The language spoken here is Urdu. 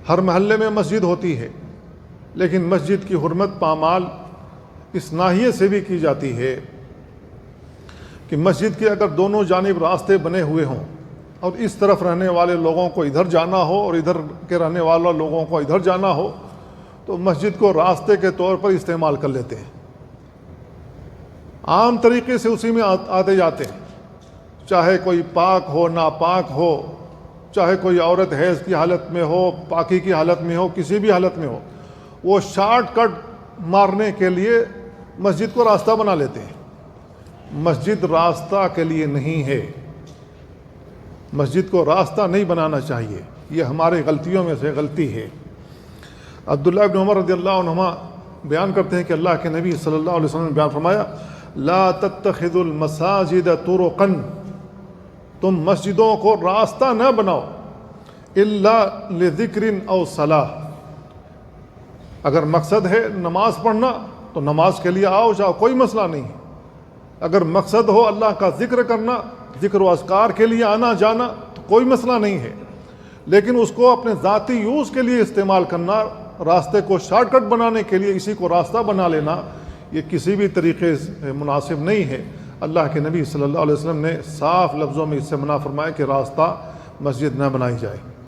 ہر محلے میں مسجد ہوتی ہے، لیکن مسجد کی حرمت پامال اس ناحیے سے بھی کی جاتی ہے کہ مسجد کے اگر دونوں جانب راستے بنے ہوئے ہوں اور اس طرف رہنے والے لوگوں کو ادھر جانا ہو اور ادھر کے رہنے والے لوگوں کو ادھر جانا ہو تو مسجد کو راستے کے طور پر استعمال کر لیتے ہیں، عام طریقے سے اسی میں آتے جاتے ہیں، چاہے کوئی پاک ہو ناپاک ہو، چاہے کوئی عورت حیض کی حالت میں ہو، پاکی کی حالت میں ہو، کسی بھی حالت میں ہو، وہ شارٹ کٹ مارنے کے لیے مسجد کو راستہ بنا لیتے ہیں۔ مسجد راستہ کے لیے نہیں ہے، مسجد کو راستہ نہیں بنانا چاہیے، یہ ہمارے غلطیوں میں سے غلطی ہے۔ عبداللہ ابن عمر رضی اللہ عنہما بیان کرتے ہیں کہ اللہ کے نبی صلی اللہ علیہ وسلم نے بیان فرمایا، لا تتخذوا المساجد طرقا، تم مسجدوں کو راستہ نہ بناؤ، الا لذکر او صلاح، اگر مقصد ہے نماز پڑھنا تو نماز کے لیے آؤ جاؤ، کوئی مسئلہ نہیں ہے، اگر مقصد ہو اللہ کا ذکر کرنا، ذکر و اذکار کے لیے آنا جانا تو کوئی مسئلہ نہیں ہے، لیکن اس کو اپنے ذاتی یوز کے لیے استعمال کرنا، راستے کو شارٹ کٹ بنانے کے لیے اسی کو راستہ بنا لینا، یہ کسی بھی طریقے سے مناسب نہیں ہے۔ اللہ کے نبی صلی اللہ علیہ وسلم نے صاف لفظوں میں اس سے منع فرمایا کہ راستہ مسجد نہ بنائی جائے۔